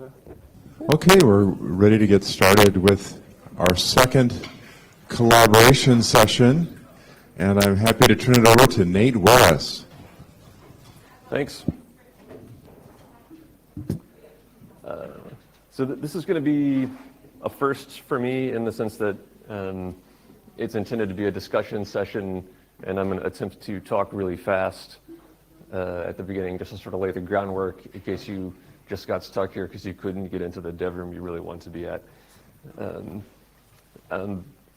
Okay, we're ready to get started with our second collaboration session, and I'm happy to turn it over to Nate Wallace. Thanks. So this is going to be a first for me in the sense that it's intended to be a discussion session, and I'm going to attempt to talk really fast at the beginning just to sort of lay the groundwork in case you just got stuck here because you couldn't get into the dev room you really want to be at.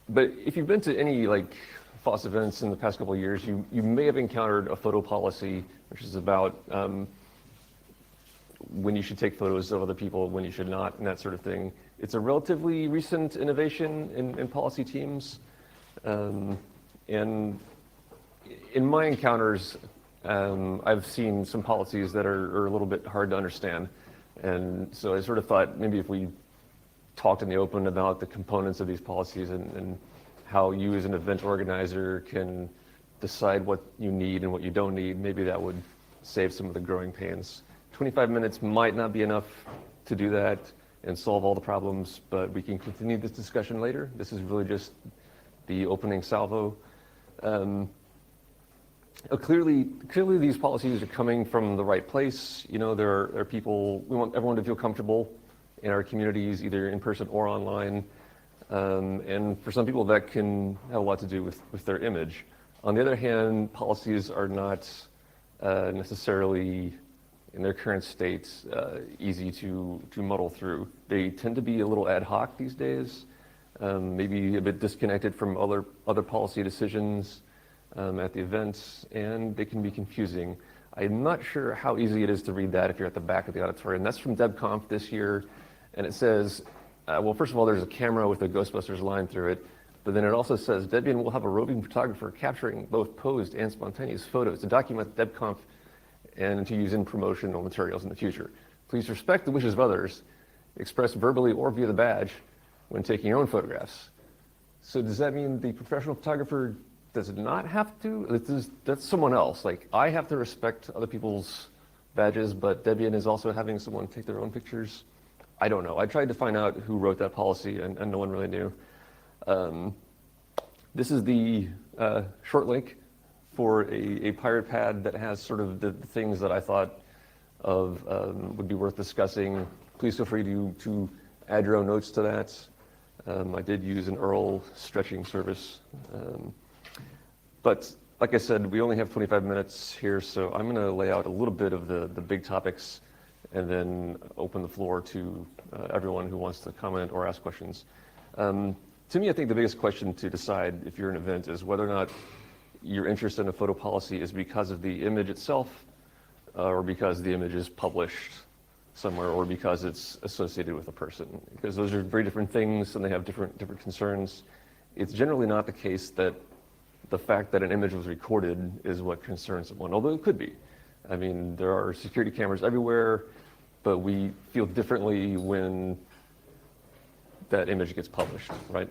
But if you've been to any like FOSS events in the past couple of years, you may have encountered a photo policy, which is about when you should take photos of other people, when you should not, and that sort of thing. It's a relatively recent innovation in policy teams. And in my encounters, I've seen some policies that are a little bit hard to understand. And so I sort of thought maybe if we talked in the open about the components of these policies and how you as an event organizer can decide what you need and what you don't need, maybe that would save some of the growing pains. 25 minutes might not be enough to do that and solve all the problems, but we can continue this discussion later. This is really just the opening salvo. Clearly these policies are coming from the right place. You know, there are people, we want everyone to feel comfortable in our communities, either in person or online. And for some people that can have a lot to do with their image. On the other hand, policies are not necessarily in their current state easy to muddle through. They tend to be a little ad hoc these days, maybe a bit disconnected from other policy decisions at the events, and they can be confusing. I'm not sure how easy it is to read that if you're at the back of the auditorium. That's from DebConf this year, and it says, well, first of all, there's a camera with a Ghostbusters line through it, but then it also says, Debian will have a roving photographer capturing both posed and spontaneous photos to document DebConf and to use in promotional materials in the future. Please respect the wishes of others, expressed verbally or via the badge when taking your own photographs. So does that mean the professional photographer does not have to? That's someone else. Like, I have to respect other people's badges, but Debian is also having someone take their own pictures. I don't know. I tried to find out who wrote that policy, and no one really knew. This is the short link for a pirate pad that has sort of the things that I thought of would be worth discussing. Please feel free to add your own notes to that. I did use an URL stretching service. But like I said, we only have 25 minutes here, so I'm going to lay out a little bit of the big topics and then open the floor to everyone who wants to comment or ask questions. To me, I think the biggest question to decide if you're an event is whether or not your interest in a photo policy is because of the image itself or because the image is published somewhere or because it's associated with a person. Because those are very different things and they have different concerns. It's generally not the case that the fact that an image was recorded is what concerns someone, although it could be. I mean, there are security cameras everywhere, but we feel differently when that image gets published, right?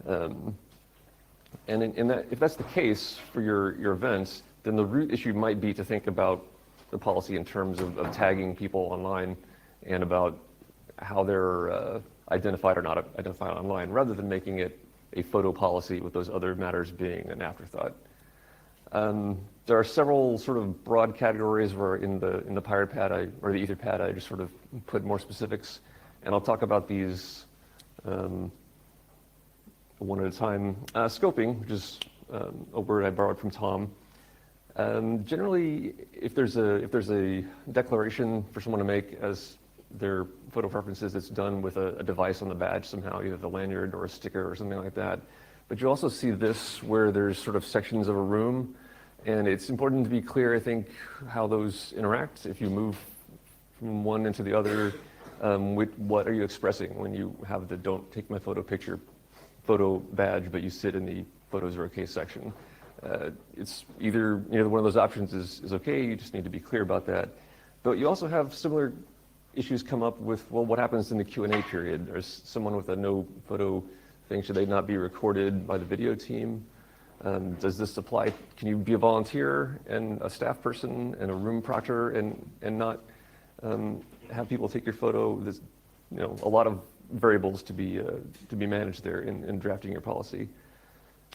And if that's the case for your events, then the root issue might be to think about the policy in terms of tagging people online and about how they're identified or not identified online, rather than making it a photo policy with those other matters being an afterthought. There are several sort of broad categories where in the pirate pad or the Etherpad I just sort of put more specifics, and I'll talk about these one at a time. Scoping, which is a word I borrowed from Tom. Generally, if there's a declaration for someone to make as their photo preferences, it's done with a device on the badge somehow, either the lanyard or a sticker or something like that. But you also see this where there's sort of sections of a room, and it's important to be clear, I think, how those interact. If you move from one into the other, what are you expressing when you have the don't take my photo badge, but you sit in the photos are okay section. It's either one of those options is okay, you just need to be clear about that. But you also have similar issues come up with, well, what happens in the Q&A period? There's someone with a no photo thing, should they not be recorded by the video team? Does this apply? Can you be a volunteer and a staff person and a room proctor and not have people take your photo. There's a lot of variables to be managed there in drafting your policy.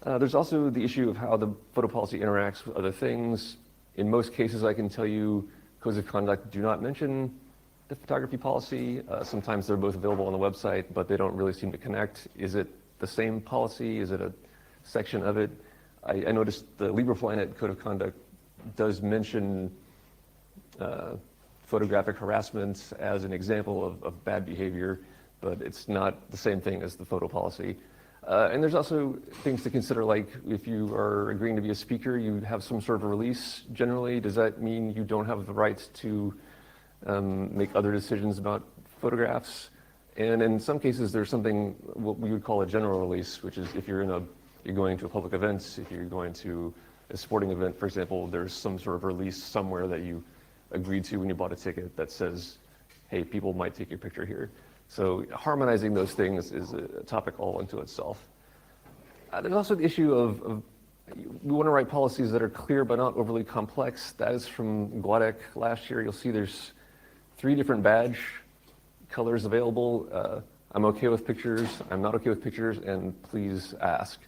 There's also the issue of how the photo policy interacts with other things. In most cases, I can tell you codes of conduct do not mention the photography policy. Sometimes they're both available on the website, but they don't really seem to connect. Is it the same policy? Is it a section of it? I noticed the LibrePlanet code of conduct does mention photographic harassment as an example of bad behavior, but it's not the same thing as the photo policy. And there's also things to consider, like if you are agreeing to be a speaker, you have some sort of a release generally. Does that mean you don't have the right to make other decisions about photographs? And in some cases, there's something what we would call a general release, which is if you're going to a public event, if you're going to a sporting event, for example, there's some sort of release somewhere that you agreed to when you bought a ticket that says, hey, people might take your picture here. So harmonizing those things is a topic all unto itself. There's also the issue of we want to write policies that are clear but not overly complex. That is from GWADEC last year. You'll see there's 3 different badge colors available. I'm okay with pictures, I'm not okay with pictures, and please ask.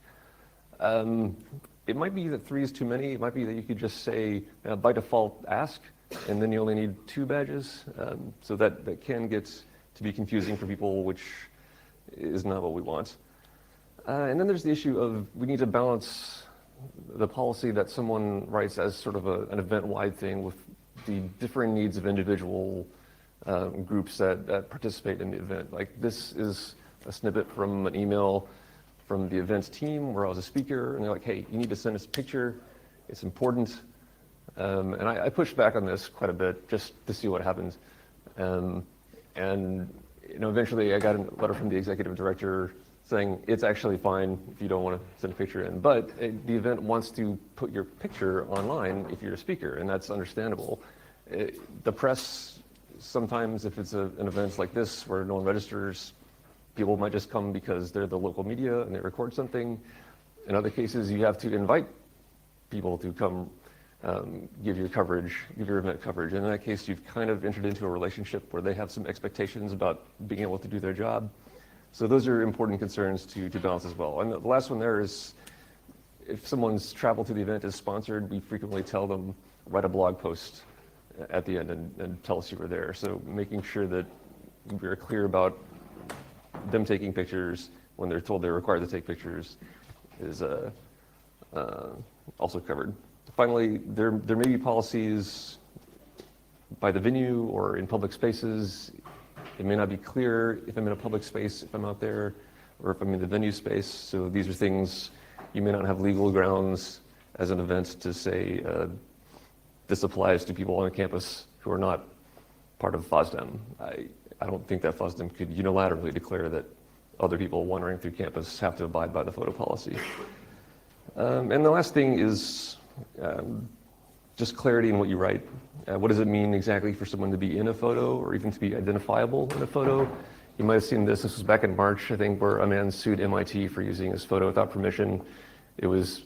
It might be that 3 is too many. It might be that you could just say, by default, ask, and then you only need 2 badges. So that can get to be confusing for people, which is not what we want. And then there's the issue of we need to balance the policy that someone writes as sort of an event-wide thing with the differing needs of individual groups that participate in the event. Like this is a snippet from an email from the events team where I was a speaker, and they're like, hey, you need to send us a picture. It's important. And I pushed back on this quite a bit just to see what happens. And eventually I got a letter from the executive director saying it's actually fine if you don't want to send a picture in, but the event wants to put your picture online if you're a speaker, and that's understandable. The press, sometimes if it's an event like this where no one registers, people might just come because they're the local media and they record something. In other cases, you have to invite people to come give your event coverage. And in that case, you've kind of entered into a relationship where they have some expectations about being able to do their job. So those are important concerns to balance as well. And the last one there is, if someone's travel to the event is sponsored, we frequently tell them, write a blog post at the end and tell us you were there. So making sure that we're clear about them taking pictures when they're told they're required to take pictures is also covered. Finally, there may be policies by the venue or in public spaces. It may not be clear if I'm in a public space, if I'm out there, or if I'm in the venue space. So these are things you may not have legal grounds as an event to say this applies to people on a campus who are not part of FOSDEM. I don't think that FOSDEM could unilaterally declare that other people wandering through campus have to abide by the photo policy. And the last thing is just clarity in what you write. What does it mean exactly for someone to be in a photo or even to be identifiable in a photo? You might have seen this was back in March, I think, where a man sued MIT for using his photo without permission. It was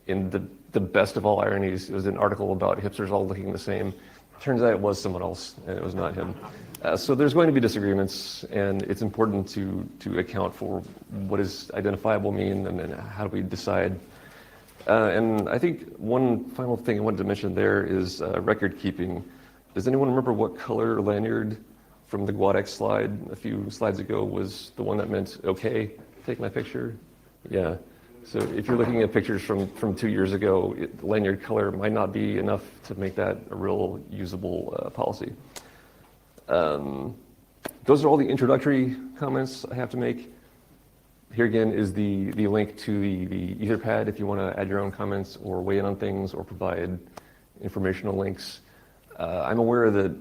in the best of all ironies. It was an article about hipsters all looking the same. Turns out it was someone else, and it was not him. So there's going to be disagreements, and it's important to account for what does identifiable mean, and then how do we decide. And I think one final thing I wanted to mention there is record keeping. Does anyone remember what color lanyard from the GWADEC slide a few slides ago was the one that meant, okay, take my picture? Yeah. So if you're looking at pictures from 2 years ago, lanyard color might not be enough to make that a real usable policy. Those are all the introductory comments I have to make. Here again is the link to the Etherpad if you want to add your own comments or weigh in on things or provide informational links. I'm aware that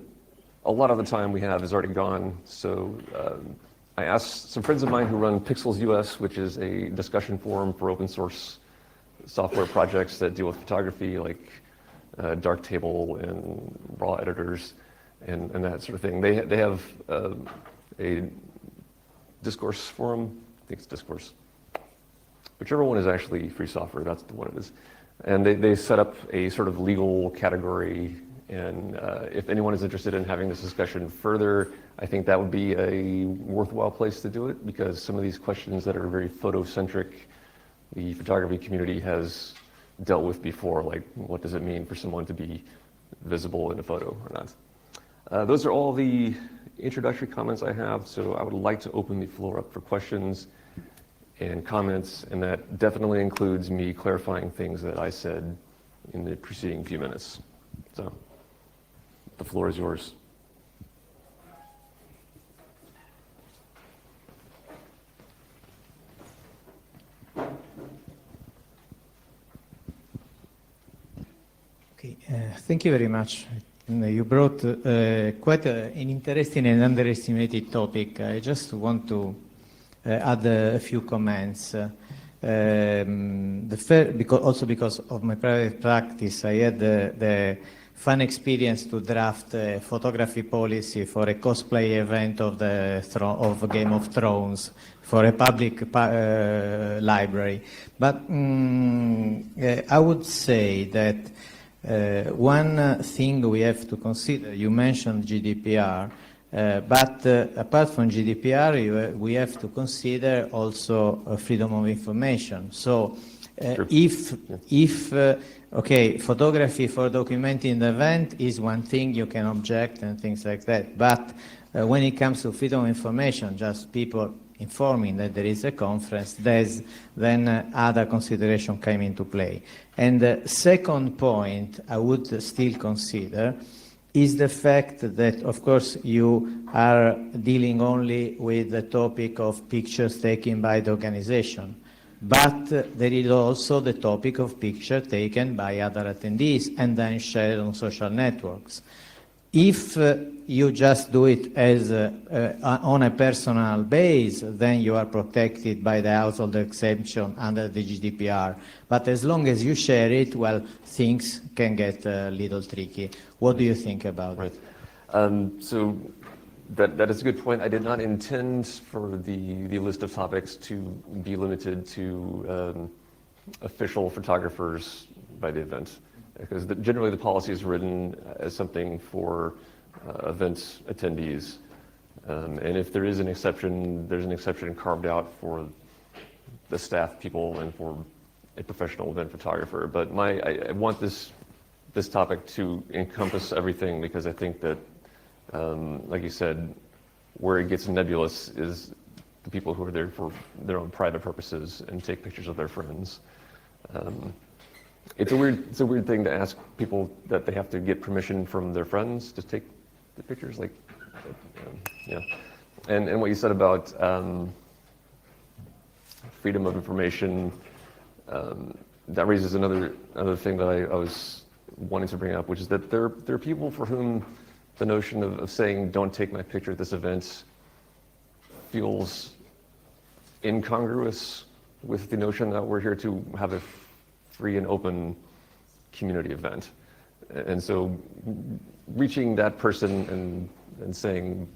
a lot of the time we have is already gone, so I asked some friends of mine who run Pixels US, which is a discussion forum for open source software projects that deal with photography, like Darktable and RAW editors and that sort of thing. They have a discourse forum. I think it's Discourse. Whichever one is actually free software, that's the one it is. And they set up a sort of legal category And if anyone is interested in having this discussion further, I think that would be a worthwhile place to do it, because some of these questions that are very photocentric, the photography community has dealt with before, like what does it mean for someone to be visible in a photo or not. Those are all the introductory comments I have, so I would like to open the floor up for questions and comments, and that definitely includes me clarifying things that I said in the preceding few minutes. So the floor is yours. Okay, thank you very much. You brought quite an interesting and underestimated topic. I just want to add a few comments. Because of my private practice, I had the fun experience to draft a photography policy for a cosplay event of Game of Thrones for a public library. But I would say that one thing we have to consider, you mentioned GDPR, but apart from GDPR, we have to consider also freedom of information. So okay, photography for documenting the event is one thing, you can object and things like that. But when it comes to freedom of information, just people informing that there is a conference, then other consideration came into play. And the second point I would still consider is the fact that, of course, you are dealing only with the topic of pictures taken by the organization. But there is also the topic of pictures taken by other attendees and then shared on social networks. If you just do it as on a personal base, then you are protected by the household exemption under the GDPR. But as long as you share it, well, things can get a little tricky. What do you think about it? So that is a good point. I did not intend for the list of topics to be limited to official photographers by the event, because generally the policy is written as something for event attendees. And if there is an exception, there's an exception carved out for the staff people and for a professional event photographer. But I want this topic to encompass everything, because I think that, like you said, where it gets nebulous is the people who are there for their own private purposes and take pictures of their friends. It's a weird thing to ask people that they have to get permission from their friends to take the pictures, like, yeah. And what you said about freedom of information, that raises another thing that I was wanting to bring up, which is that there are people for whom the notion of saying don't take my picture at this event feels incongruous with the notion that we're here to have a free and open community event. And so reaching that person and saying,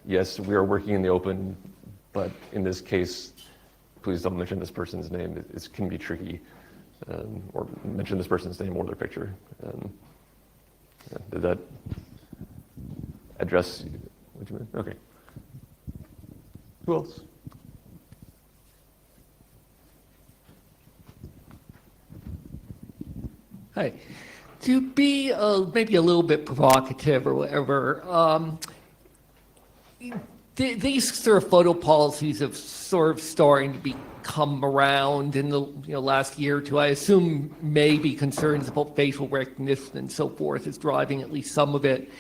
yes, we are working in the open, but in this case, please don't mention this person's name. It can be tricky, or mention this person's name or their picture. Did that address what you meant? Okay. Who else? Hi. To be maybe a little bit provocative or whatever, these sort of photo policies have sort of starting to become around in the last year or two. I assume maybe concerns about facial recognition and so forth is driving at least some of it.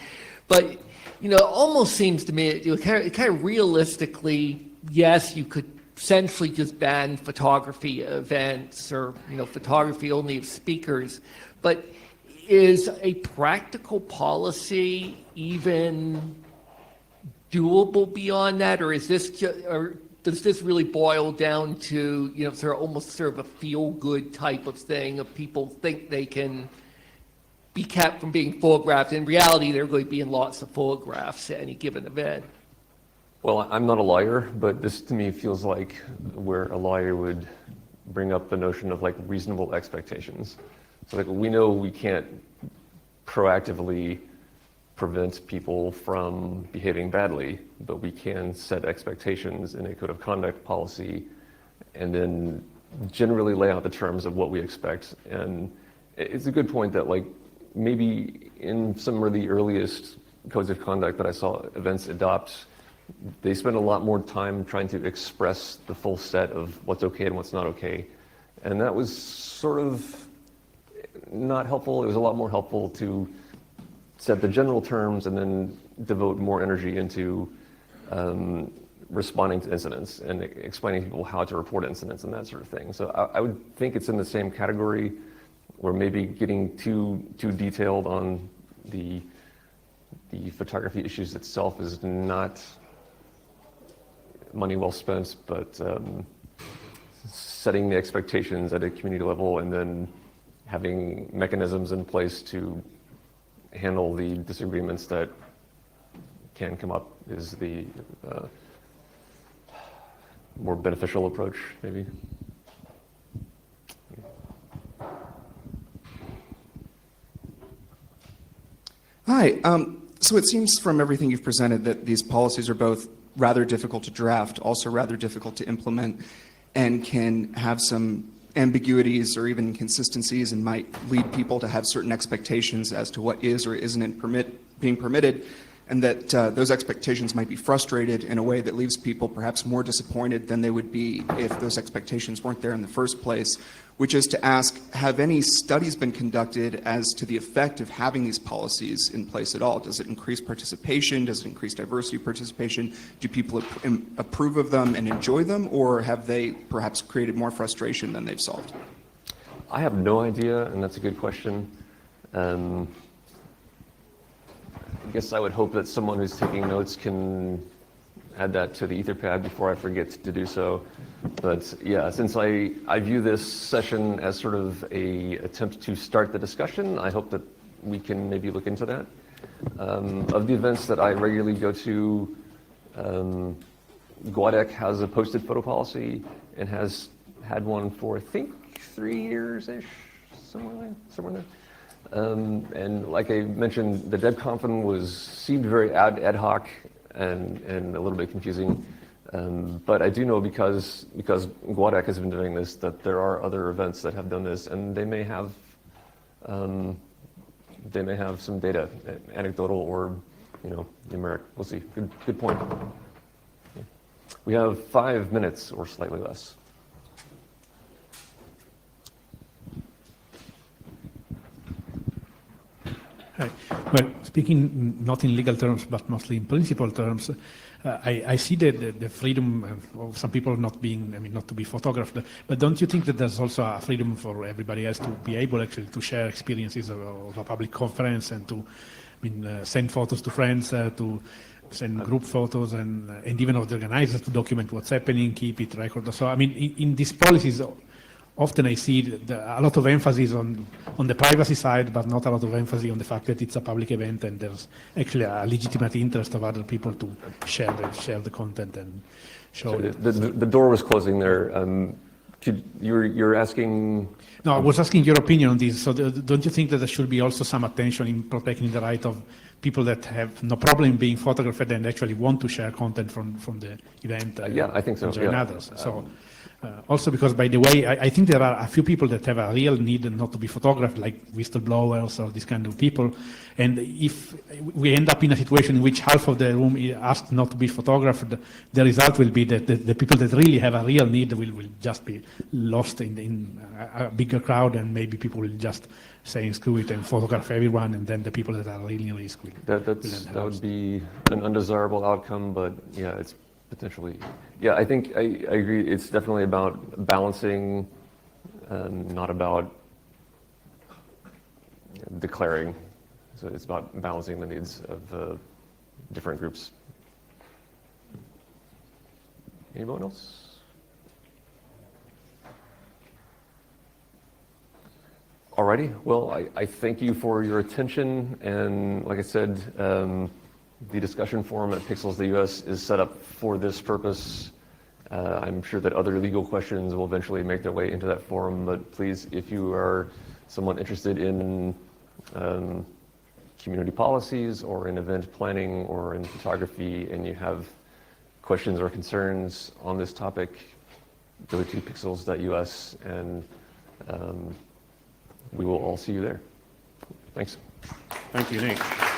But it almost seems to me kind of realistically, yes, you could essentially just ban photography events or photography only of speakers, but is a practical policy even doable beyond that, or is this or does this really boil down to sort of a feel-good type of thing of people think they can be kept from being photographed? In reality, they're going to be in lots of photographs at any given event. Well, I'm not a lawyer, but this to me feels like where a lawyer would bring up the notion of like reasonable expectations. So like we know we can't proactively prevent people from behaving badly, but we can set expectations in a code of conduct policy and then generally lay out the terms of what we expect. And it's a good point that like maybe in some of the earliest codes of conduct that I saw events adopt, they spend a lot more time trying to express the full set of what's okay and what's not okay. And that was sort of not helpful. It was a lot more helpful to set the general terms and then devote more energy into responding to incidents and explaining to people how to report incidents and that sort of thing. So I would think it's in the same category where maybe getting too detailed on the photography issues itself is not money well spent, but setting the expectations at a community level and then having mechanisms in place to handle the disagreements that can come up is the more beneficial approach, maybe. Hi. So it seems from everything you've presented that these policies are both rather difficult to draft, also rather difficult to implement, and can have some ambiguities or even inconsistencies and might lead people to have certain expectations as to what is or isn't being permitted, and that those expectations might be frustrated in a way that leaves people perhaps more disappointed than they would be if those expectations weren't there in the first place, which is to ask, have any studies been conducted as to the effect of having these policies in place at all? Does it increase participation? Does it increase diversity participation? Do people approve of them and enjoy them, or have they perhaps created more frustration than they've solved? I have no idea, and that's a good question. I guess I would hope that someone who's taking notes can add that to the Etherpad before I forget to do so. But yeah, since I view this session as sort of a attempt to start the discussion, I hope that we can maybe look into that. Of the events that I regularly go to, GUADEC has a posted photo policy and has had one for, I think, 3 years-ish, somewhere there. And like I mentioned, the DebConf seemed very ad hoc and a little bit confusing. But I do know because GUADEC has been doing this that there are other events that have done this, and they may have some data, anecdotal or numeric. We'll see. Good point. We have 5 minutes or slightly less. Hi. Well, speaking not in legal terms, but mostly in principle terms, I see the freedom of some people not to be photographed, but don't you think that there's also a freedom for everybody else to be able actually to share experiences of a public conference and to send photos to friends, to send group photos and even of the organizers to document what's happening, keep it record. So, in these policies, often I see a lot of emphasis on the privacy side, but not a lot of emphasis on the fact that it's a public event and there's actually a legitimate interest of other people to share the content and show it. The door was closing there. You're asking? No, I was asking your opinion on this. So don't you think that there should be also some attention in protecting the right of people that have no problem being photographed and actually want to share content from the event? Yeah, I think so. Join others. So. Also because, by the way, I think there are a few people that have a real need not to be photographed, like whistleblowers or these kind of people. And if we end up in a situation in which half of the room is asked not to be photographed, the result will be that the people that really have a real need will just be lost in a bigger crowd, and maybe people will just say, screw it, and photograph everyone, and then the people that are really in risk will that would be an undesirable outcome, but yeah, it's potentially. Yeah, I think I agree. It's definitely about balancing, not about declaring. So it's about balancing the needs of different groups. Anyone else? Alrighty. Well, I thank you for your attention, and like I said, the discussion forum at Pixels the US is set up for this purpose. I'm sure that other legal questions will eventually make their way into that forum, but please, if you are someone interested in community policies or in event planning or in photography, and you have questions or concerns on this topic, go to pixels.us, and we will all see you there. Thanks. Thank you, Nate.